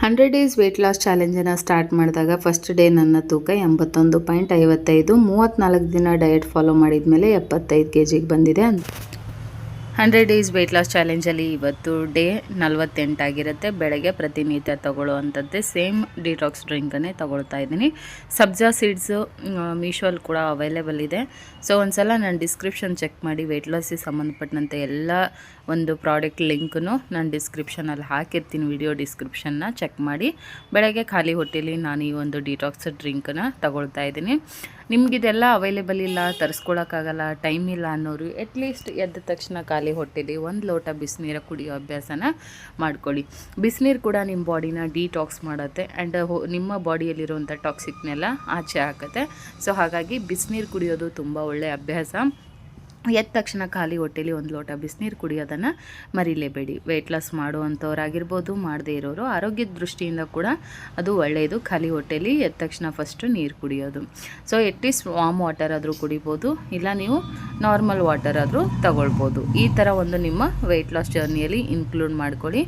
100 days wait loss ಚಾಲೆಂಜನ್ನು start ಮಾಡಿದಾಗ first day ನನ್ನ ತೂಕ 81.55, 34 ದಿನ ಡಯಟ್ ಫಾಲೋ ಮಾಡಿದ ಮೇಲೆ 75 kg ಬಂದಿದೆ. 100 ಡೇಸ್ ವೆಯ್ಟ್ ಲಾಸ್ ಚಾಲೆಂಜಲ್ಲಿ ಇವತ್ತು ಡೇ 48 ಆಗಿರುತ್ತೆ. ಬೆಳಗ್ಗೆ ಪ್ರತಿನಿತ್ಯ ತಗೊಳ್ಳುವಂಥದ್ದೇ ಸೇಮ್ ಡಿಟಾಕ್ಸ್ ಡ್ರಿಂಕನ್ನೇ ತಗೊಳ್ತಾ ಇದ್ದೀನಿ. ಸಬ್ಜಾ ಸೀಡ್ಸು ಮೀಶೋಲ್ಲಿ ಕೂಡ ಅವೈಲೇಬಲ್ ಇದೆ. ಸೊ ಒಂದ್ಸಲ ನಾನು ಡಿಸ್ಕ್ರಿಪ್ಷನ್ ಚೆಕ್ ಮಾಡಿ ವೆಯ್ಟ್ ಲಾಸಿಗೆ ಸಂಬಂಧಪಟ್ಟಂತೆ ಎಲ್ಲ ಒಂದು ಪ್ರಾಡಕ್ಟ್ ಲಿಂಕನ್ನು ನಾನು ಡಿಸ್ಕ್ರಿಪ್ಷನಲ್ಲಿ ಹಾಕಿರ್ತೀನಿ. ವಿಡಿಯೋ ಡಿಸ್ಕ್ರಿಪ್ಷನ್ನ ಚೆಕ್ ಮಾಡಿ ಬೆಳಗ್ಗೆ ಖಾಲಿ ಹೊಟ್ಟೆಲಿ ನಾನು ಈ ಒಂದು ಡಿಟಾಕ್ಸ್ ಡ್ರಿಂಕನ್ನು ತಗೊಳ್ತಾ ಇದ್ದೀನಿ. ನಿಮಗಿದೆಲ್ಲ ಅವೈಲೇಬಲ್ ಇಲ್ಲ, ತರಿಸ್ಕೊಳಕ್ಕಾಗಲ್ಲ, ಟೈಮ್ ಇಲ್ಲ ಅನ್ನೋರು ಅಟ್ಲೀಸ್ಟ್ ಎದ್ದ ತಕ್ಷಣ ಖಾಲಿ ಹೊಟ್ಟೆಲಿ 1 ಲೋಟ ಬಿಸಿನೀರು ಕುಡಿಯೋ ಅಭ್ಯಾಸನ ಮಾಡ್ಕೊಳ್ಳಿ. ಬಿಸಿನೀರು ಕೂಡ ನಿಮ್ಮ ಬಾಡಿನ ಡಿಟಾಕ್ಸ್ ಮಾಡುತ್ತೆ ಆ್ಯಂಡ್ ನಿಮ್ಮ ಬಾಡಿಯಲ್ಲಿರುವಂಥ ಟಾಕ್ಸಿಕ್ನೆಲ್ಲ ಆಚೆ ಹಾಕುತ್ತೆ. ಸೊ ಹಾಗಾಗಿ ಬಿಸಿನೀರು ಕುಡಿಯೋದು ತುಂಬ ಒಳ್ಳೆಯ ಅಭ್ಯಾಸ. ಎದ್ದ ತಕ್ಷಣ ಖಾಲಿ ಹೊಟ್ಟೆಲಿ 1 ಲೋಟ ಬಿಸಿನೀರು ಕುಡಿಯೋದನ್ನು ಮರಿಲೇಬೇಡಿ. ವೆಯ್ಟ್ ಲಾಸ್ ಮಾಡುವಂಥವ್ರಾಗಿರ್ಬೋದು, ಮಾಡದೇ ಇರೋರು, ಆರೋಗ್ಯದ ದೃಷ್ಟಿಯಿಂದ ಕೂಡ ಅದು ಒಳ್ಳೆಯದು. ಖಾಲಿ ಹೊಟ್ಟೆಲಿ ಎದ್ದ ತಕ್ಷಣ ಫಸ್ಟು ನೀರು ಕುಡಿಯೋದು. ಸೊ ಅಟ್ಲೀಸ್ಟ್ ವಾಮ್ ವಾಟರ್ ಆದರೂ ಕುಡಿಬೋದು, ಇಲ್ಲ ನೀವು ನಾರ್ಮಲ್ ವಾಟರ್ ಆದರೂ ತಗೊಳ್ಬೋದು. ಈ ಥರ ಒಂದು ನಿಮ್ಮ ವೆಯ್ಟ್ ಲಾಸ್ ಜರ್ನಿಯಲ್ಲಿ ಇನ್ಕ್ಲೂಡ್ ಮಾಡ್ಕೊಳ್ಳಿ.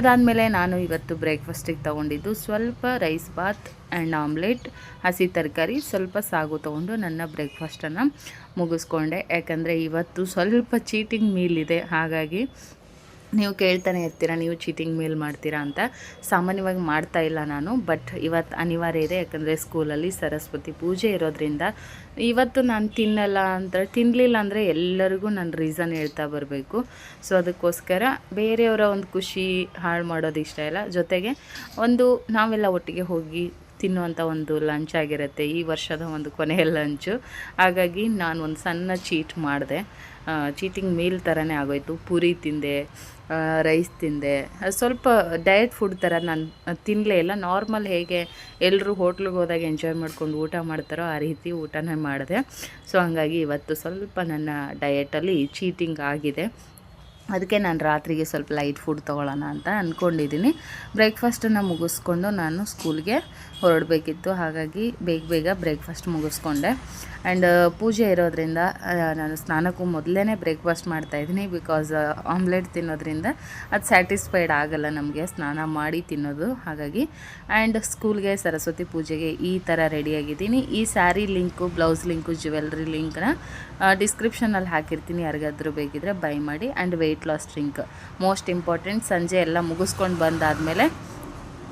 ಅದಾದಮೇಲೆ ನಾನು ಇವತ್ತು ಬ್ರೇಕ್ಫಾಸ್ಟಿಗೆ ತೊಗೊಂಡಿದ್ದು ಸ್ವಲ್ಪ ರೈಸ್ ಬಾತ್ ಆ್ಯಂಡ್ ಆಮ್ಲೆಟ್, ಹಸಿ ತರಕಾರಿ, ಸ್ವಲ್ಪ ಸಾಗು ತೊಗೊಂಡು ನನ್ನ ಬ್ರೇಕ್ಫಾಸ್ಟನ್ನು ಮುಗಿಸ್ಕೊಂಡೆ. ಯಾಕಂದರೆ ಇವತ್ತು ಸ್ವಲ್ಪ ಚೀಟಿಂಗ್ ಮೀಲ್ ಇದೆ. ಹಾಗಾಗಿ ನೀವು ಕೇಳ್ತಾನೆ ಇರ್ತೀರ, ನೀವು ಚೀಟಿಂಗ್ ಮೀಲ್ ಮಾಡ್ತೀರಾ ಅಂತ. ಸಾಮಾನ್ಯವಾಗಿ ಮಾಡ್ತಾ ಇಲ್ಲ ನಾನು, ಬಟ್ ಇವತ್ತು ಅನಿವಾರ್ಯ ಇದೆ. ಯಾಕಂದರೆ ಸ್ಕೂಲಲ್ಲಿ ಸರಸ್ವತಿ ಪೂಜೆ ಇರೋದ್ರಿಂದ ಇವತ್ತು ನಾನು ತಿನ್ನಲಿಲ್ಲ ಅಂದರೆ ಎಲ್ಲರಿಗೂ ನಾನು ರೀಸನ್ ಹೇಳ್ತಾ ಬರಬೇಕು. ಸೊ ಅದಕ್ಕೋಸ್ಕರ ಬೇರೆಯವರ ಒಂದು ಖುಷಿ ಹಾಳು ಮಾಡೋದು ಇಷ್ಟ ಇಲ್ಲ. ಜೊತೆಗೆ ನಾವೆಲ್ಲ ಒಟ್ಟಿಗೆ ಹೋಗಿ ತಿನ್ನುವಂಥ ಒಂದು ಲಂಚ್ ಆಗಿರುತ್ತೆ, ಈ ವರ್ಷದ ಒಂದು ಕೊನೆಯ ಲಂಚು. ಹಾಗಾಗಿ ನಾನು ಒಂದು ಸಣ್ಣ ಚೀಟ್ ಮಾಡಿದೆ. ಚೀಟಿಂಗ್ ಮೀಲ್ ಥರನೇ ಆಗೋಯ್ತು. ಪೂರಿ ತಿಂದೆ, ರೈಸ್ ತಿಂದೆ, ಸ್ವಲ್ಪ ಡಯಟ್ ಫುಡ್ ಥರ ನಾನು ತಿನ್ನಲೇ ಇಲ್ಲ. ನಾರ್ಮಲ್ ಹೇಗೆ ಎಲ್ಲರೂ ಹೋಟ್ಲಿಗೆ ಹೋದಾಗ ಎಂಜಾಯ್ ಮಾಡ್ಕೊಂಡು ಊಟ ಮಾಡ್ತಾರೋ ಆ ರೀತಿ ಊಟನೇ ಮಾಡಿದೆ. ಸೊ ಹಂಗಾಗಿ ಇವತ್ತು ಸ್ವಲ್ಪ ನನ್ನ ಡಯಟಲ್ಲಿ ಚೀಟಿಂಗ್ ಆಗಿದೆ. ಅದಕ್ಕೆ ನಾನು ರಾತ್ರಿಗೆ ಸ್ವಲ್ಪ ಲೈಟ್ ಫುಡ್ ತೊಗೊಳ್ಳೋಣ ಅಂತ ಅಂದ್ಕೊಂಡಿದ್ದೀನಿ. ಬ್ರೇಕ್ಫಾಸ್ಟನ್ನು ಮುಗಿಸ್ಕೊಂಡು ನಾನು ಸ್ಕೂಲ್ಗೆ ಹೊರಡಬೇಕಿತ್ತು. ಹಾಗಾಗಿ ಬೇಗ ಬ್ರೇಕ್ಫಾಸ್ಟ್ ಮುಗಿಸ್ಕೊಂಡೆ. ಆ್ಯಂಡ್ ಪೂಜೆ ಇರೋದ್ರಿಂದ ನಾನು ಸ್ನಾನಕ್ಕೂ ಮೊದಲೇ ಬ್ರೇಕ್ಫಾಸ್ಟ್ ಮಾಡ್ತಾಯಿದ್ದೀನಿ. ಬಿಕಾಸ್ ಆಮ್ಲೆಟ್ ತಿನ್ನೋದ್ರಿಂದ ಅದು ಸ್ಯಾಟಿಸ್ಫೈಡ್ ಆಗೋಲ್ಲ ನಮಗೆ ಸ್ನಾನ ಮಾಡಿ ತಿನ್ನೋದು. ಹಾಗಾಗಿ ಆ್ಯಂಡ್ ಸ್ಕೂಲ್ಗೆ ಸರಸ್ವತಿ ಪೂಜೆಗೆ ಈ ಥರ ರೆಡಿಯಾಗಿದ್ದೀನಿ. ಈ sari link, blouse link, jewellery ಲಿಂಕ್ನ ಡಿಸ್ಕ್ರಿಪ್ಷನಲ್ಲಿ ಹಾಕಿರ್ತೀನಿ. ಯಾರಿಗಾದರೂ ಬೇಕಿದ್ರೆ ಬೈ ಮಾಡಿ. And weight loss drink most important. ಸಂಜೆ ಎಲ್ಲ ಮುಗಿಸ್ಕೊಂಡು ಬಂದಾದಮೇಲೆ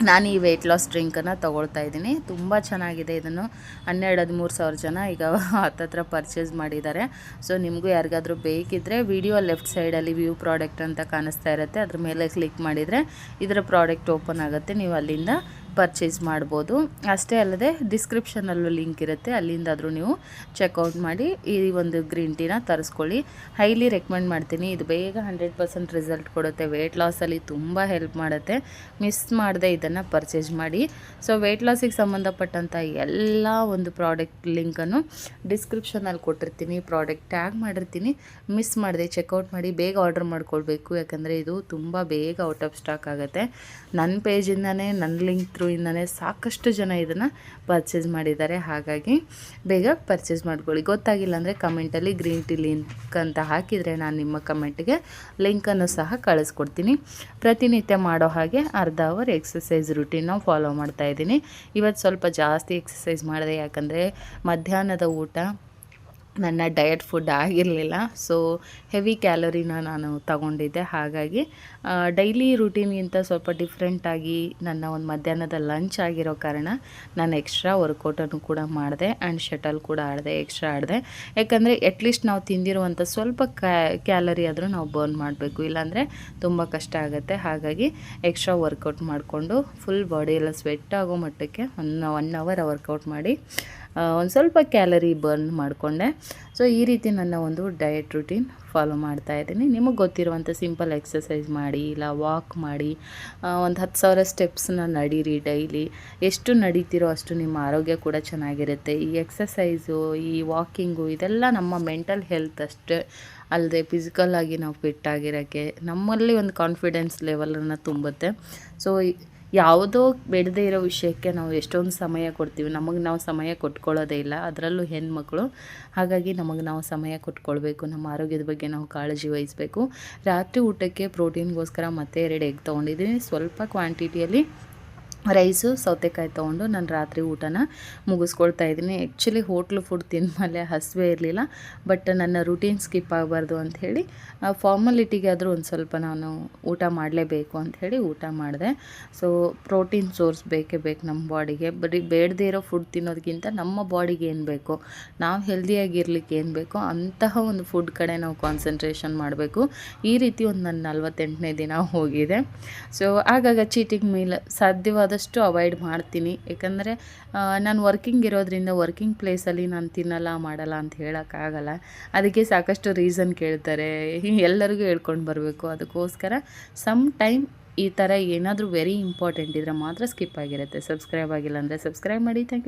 ನಾನು ಈ ವೆಯ್ಟ್ ಲಾಸ್ ಡ್ರಿಂಕನ್ನು ತೊಗೊಳ್ತಾ ಇದ್ದೀನಿ. ತುಂಬ ಚೆನ್ನಾಗಿದೆ. ಇದನ್ನು 12-13 ಸಾವಿರ ಜನ ಈಗ ಹತ್ತತ್ರ ಪರ್ಚೇಸ್ ಮಾಡಿದ್ದಾರೆ. ಸೊ ನಿಮಗೂ ಯಾರಿಗಾದರೂ ಬೇಕಿದ್ದರೆ ವಿಡಿಯೋ ಲೆಫ್ಟ್ ಸೈಡಲ್ಲಿ ವ್ಯೂ ಪ್ರಾಡಕ್ಟ್ ಅಂತ ಕಾಣಿಸ್ತಾ ಇರುತ್ತೆ, ಅದ್ರ ಮೇಲೆ ಕ್ಲಿಕ್ ಮಾಡಿದರೆ ಇದರ ಪ್ರಾಡಕ್ಟ್ ಓಪನ್ ಆಗುತ್ತೆ. ನೀವು ಅಲ್ಲಿಂದ ಪರ್ಚೇಸ್ ಮಾಡ್ಬೋದು. ಅಷ್ಟೇ ಅಲ್ಲದೆ ಡಿಸ್ಕ್ರಿಪ್ಷನಲ್ಲೂ ಲಿಂಕ್ ಇರುತ್ತೆ, ಅಲ್ಲಿಂದಾದರೂ ನೀವು ಚೆಕ್ಔಟ್ ಮಾಡಿ ಈ ಒಂದು ಗ್ರೀನ್ ಟೀನ ತರಿಸ್ಕೊಳ್ಳಿ. ಹೈಲಿ ರೆಕಮೆಂಡ್ ಮಾಡ್ತೀನಿ. ಇದು ಬೇಗ 100% ರಿಸಲ್ಟ್ ಕೊಡುತ್ತೆ. ವೆಯ್ಟ್ ಲಾಸಲ್ಲಿ ತುಂಬ ಹೆಲ್ಪ್ ಮಾಡುತ್ತೆ. ಮಿಸ್ ಮಾಡದೆ ಇದನ್ನು ಪರ್ಚೇಸ್ ಮಾಡಿ. ಸೊ ವೆಯ್ಟ್ ಲಾಸಿಗೆ ಸಂಬಂಧಪಟ್ಟಂಥ ಎಲ್ಲ ಒಂದು ಪ್ರಾಡಕ್ಟ್ ಲಿಂಕನ್ನು ಡಿಸ್ಕ್ರಿಪ್ಷನಲ್ಲಿ ಕೊಟ್ಟಿರ್ತೀನಿ, ಪ್ರಾಡಕ್ಟ್ ಟ್ಯಾಗ್ ಮಾಡಿರ್ತೀನಿ. ಮಿಸ್ ಮಾಡದೆ ಚೆಕ್ಔಟ್ ಮಾಡಿ, ಬೇಗ ಆರ್ಡರ್ ಮಾಡ್ಕೊಳ್ಬೇಕು. ಯಾಕಂದರೆ ಇದು ತುಂಬ ಬೇಗ ಔಟ್ ಆಫ್ ಸ್ಟಾಕ್ ಆಗುತ್ತೆ. ನನ್ನ ಪೇಜಿಂದನೇ, ನನ್ನ ಲಿಂಕ್ ಥ್ರೂಯಿಂದನೇ ಸಾಕಷ್ಟು ಜನ ಇದನ್ನು ಪರ್ಚೇಸ್ ಮಾಡಿದ್ದಾರೆ. ಹಾಗಾಗಿ ಬೇಗ ಪರ್ಚೇಸ್ ಮಾಡ್ಕೊಳ್ಳಿ. ಗೊತ್ತಾಗಿಲ್ಲ ಅಂದರೆ ಕಮೆಂಟಲ್ಲಿ ಗ್ರೀನ್ ಟೀ ಲಿಂಕ್ ಅಂತ ಹಾಕಿದರೆ ನಾನು ನಿಮ್ಮ ಕಮೆಂಟ್ಗೆ ಲಿಂಕನ್ನು ಸಹ ಕಳಿಸ್ಕೊಡ್ತೀನಿ. ಪ್ರತಿನಿತ್ಯ ಮಾಡೋ ಹಾಗೆ ಅರ್ಧ ಅವರ್ ಎಕ್ಸಸೈಸ್ ರುಟೀನ್ನ ಫಾಲೋ ಮಾಡ್ತಾಯಿದ್ದೀನಿ. ಇವತ್ತು ಸ್ವಲ್ಪ ಜಾಸ್ತಿ ಎಕ್ಸಸೈಸ್ ಮಾಡಿದೆ. ಯಾಕಂದರೆ ಮಧ್ಯಾಹ್ನದ ಊಟ ನನ್ನ ಡಯಟ್ ಫುಡ್ ಆಗಿರಲಿಲ್ಲ. ಸೊ ಹೆವಿ ಕ್ಯಾಲರಿನ ನಾನು ತಗೊಂಡಿದ್ದೆ. ಹಾಗಾಗಿ ಡೈಲಿ ರೂಟೀನ್ಗಿಂತ ಸ್ವಲ್ಪ ಡಿಫ್ರೆಂಟಾಗಿ ನನ್ನ ಒಂದು ಮಧ್ಯಾಹ್ನದ ಲಂಚ್ ಆಗಿರೋ ಕಾರಣ ನಾನು ಎಕ್ಸ್ಟ್ರಾ ವರ್ಕೌಟನ್ನು ಕೂಡ ಮಾಡಿದೆ. ಆ್ಯಂಡ್ ಶಟಲ್ ಕೂಡ ಎಕ್ಸ್ಟ್ರಾ ಆಡಿದೆ. ಯಾಕಂದರೆ ಅಟ್ಲೀಸ್ಟ್ ನಾವು ತಿಂದಿರುವಂಥ ಸ್ವಲ್ಪ ಕ್ಯಾಲರಿ ಆದರೂ ನಾವು ಬರ್ನ್ ಮಾಡಬೇಕು, ಇಲ್ಲಾಂದರೆ ತುಂಬ ಕಷ್ಟ ಆಗುತ್ತೆ. ಹಾಗಾಗಿ ಎಕ್ಸ್ಟ್ರಾ ವರ್ಕೌಟ್ ಮಾಡಿಕೊಂಡು ಫುಲ್ ಬಾಡಿಯೆಲ್ಲ ಸ್ವೆಟ್ ಆಗೋ ಮಟ್ಟಕ್ಕೆ 1 ಅವರ್ ವರ್ಕೌಟ್ ಮಾಡಿ ಒಂದು ಸ್ವಲ್ಪ ಕ್ಯಾಲರಿ ಬರ್ನ್ ಮಾಡಿಕೊಂಡೆ. ಸೊ ಈ ರೀತಿ ನನ್ನ ಒಂದು ಡಯಟ್ ರೂಟೀನ್ ಫಾಲೋ ಮಾಡ್ತಾಯಿದ್ದೀನಿ. ನಿಮಗೆ ಗೊತ್ತಿರುವಂಥ ಸಿಂಪಲ್ ಎಕ್ಸಸೈಸ್ ಮಾಡಿ, ಇಲ್ಲ ವಾಕ್ ಮಾಡಿ, ಒಂದು 10,000 ಸ್ಟೆಪ್ಸನ್ನ ನಡೀರಿ ಡೈಲಿ. ಎಷ್ಟು ನಡೀತಿರೋ ಅಷ್ಟು ನಿಮ್ಮ ಆರೋಗ್ಯ ಕೂಡ ಚೆನ್ನಾಗಿರುತ್ತೆ. ಈ ಎಕ್ಸಸೈಸು, ಈ ವಾಕಿಂಗು ಇದೆಲ್ಲ ನಮ್ಮ ಮೆಂಟಲ್ ಹೆಲ್ತ್ ಅಷ್ಟೇ ಅಲ್ಲದೆ ಫಿಸಿಕಲ್ಲಾಗಿ ನಾವು ಫಿಟ್ ಆಗಿರೋಕ್ಕೆ ನಮ್ಮಲ್ಲಿ ಒಂದು ಕಾನ್ಫಿಡೆನ್ಸ್ ಲೆವೆಲನ್ನು ತುಂಬುತ್ತೆ. ಸೊ ಯಾವುದೋ ಬೇಡದೇ ಇರೋ ವಿಷಯಕ್ಕೆ ನಾವು ಎಷ್ಟೊಂದು ಸಮಯ ಕೊಡ್ತೀವಿ, ನಮಗೆ ನಾವು ಸಮಯ ಕೊಟ್ಕೊಳ್ಳೋದೇ ಇಲ್ಲ, ಅದರಲ್ಲೂ ಹೆಣ್ಮಕ್ಳು. ಹಾಗಾಗಿ ನಮಗೆ ನಾವು ಸಮಯ ಕೊಟ್ಕೊಳ್ಬೇಕು, ನಮ್ಮ ಆರೋಗ್ಯದ ಬಗ್ಗೆ ನಾವು ಕಾಳಜಿ ವಹಿಸಬೇಕು. ರಾತ್ರಿ ಊಟಕ್ಕೆ ಪ್ರೋಟೀನ್ಗೋಸ್ಕರ ಮತ್ತೆ 2 ಎಗ್ ತೊಗೊಂಡಿದ್ದೀನಿ. ಸ್ವಲ್ಪ ಕ್ವಾಂಟಿಟಿಯಲ್ಲಿ ರೈಸು ಸೌತೆಕಾಯಿ ತೊಗೊಂಡು ನಾನು ರಾತ್ರಿ ಊಟನ ಮುಗಿಸ್ಕೊಳ್ತಾ ಇದ್ದೀನಿ. ಆ್ಯಕ್ಚುಲಿ ಹೋಟ್ಲು ಫುಡ್ ತಿಂದಮೇಲೆ ಹಸಿವೆ ಇರಲಿಲ್ಲ, ಬಟ್ ನನ್ನ ರೂಟೀನ್ ಸ್ಕಿಪ್ ಆಗಬಾರ್ದು ಅಂಥೇಳಿ ಫಾರ್ಮಾಲಿಟಿಗೆ ಆದರೂ ಒಂದು ಸ್ವಲ್ಪ ನಾನು ಊಟ ಮಾಡಲೇಬೇಕು ಅಂಥೇಳಿ ಊಟ ಮಾಡಿದೆ. ಸೊ ಪ್ರೋಟೀನ್ ಸೋರ್ಸ್ ಬೇಕೇ ಬೇಕು ನಮ್ಮ ಬಾಡಿಗೆ. ಬರೀ ಬೇಡದೇ ಇರೋ ಫುಡ್ ತಿನ್ನೋದಕ್ಕಿಂತ ನಮ್ಮ ಬಾಡಿಗೆ ಏನು ಬೇಕೋ, ನಾವು ಹೆಲ್ದಿಯಾಗಿರ್ಲಿಕ್ಕೆ ಏನು ಬೇಕೋ ಅಂತಹ ಒಂದು ಫುಡ್ ಕಡೆ ನಾವು ಕಾನ್ಸಂಟ್ರೇಷನ್ ಮಾಡಬೇಕು. ಈ ರೀತಿ ಒಂದು ನನ್ನ 48ನೇ ದಿನ ಹೋಗಿದೆ. ಸೊ ಆಗಾಗ ಚೀಟಿಂಗ್ ಮೀಲ್ ಸಾಧ್ಯವಾದಷ್ಟು ಅವಾಯ್ಡ್ ಮಾಡ್ತೀನಿ. ಯಾಕಂದರೆ ನಾನು ವರ್ಕಿಂಗ್ ಇರೋದ್ರಿಂದ ವರ್ಕಿಂಗ್ ಪ್ಲೇಸಲ್ಲಿ ನಾನು ತಿನ್ನಲ್ಲ ಮಾಡಲ್ಲ ಅಂತ ಹೇಳೋಕ್ಕಾಗಲ್ಲ. ಅದಕ್ಕೆ ಸಾಕಷ್ಟು ರೀಸನ್ ಕೇಳ್ತಾರೆ, ಎಲ್ಲರಿಗೂ ಹೇಳ್ಕೊಂಡು ಬರಬೇಕು. ಅದಕ್ಕೋಸ್ಕರ ಸಮ್ ಟೈಮ್ ಈ ಥರ ಏನಾದರೂ ವೆರಿ ಇಂಪಾರ್ಟೆಂಟ್ ಇದ್ದರೆ ಮಾತ್ರ ಸ್ಕಿಪ್ ಆಗಿರುತ್ತೆ. ಸಬ್ಸ್ಕ್ರೈಬ್ ಆಗಿಲ್ಲ ಅಂದರೆ ಸಬ್ಸ್ಕ್ರೈಬ್ ಮಾಡಿ. Thank you.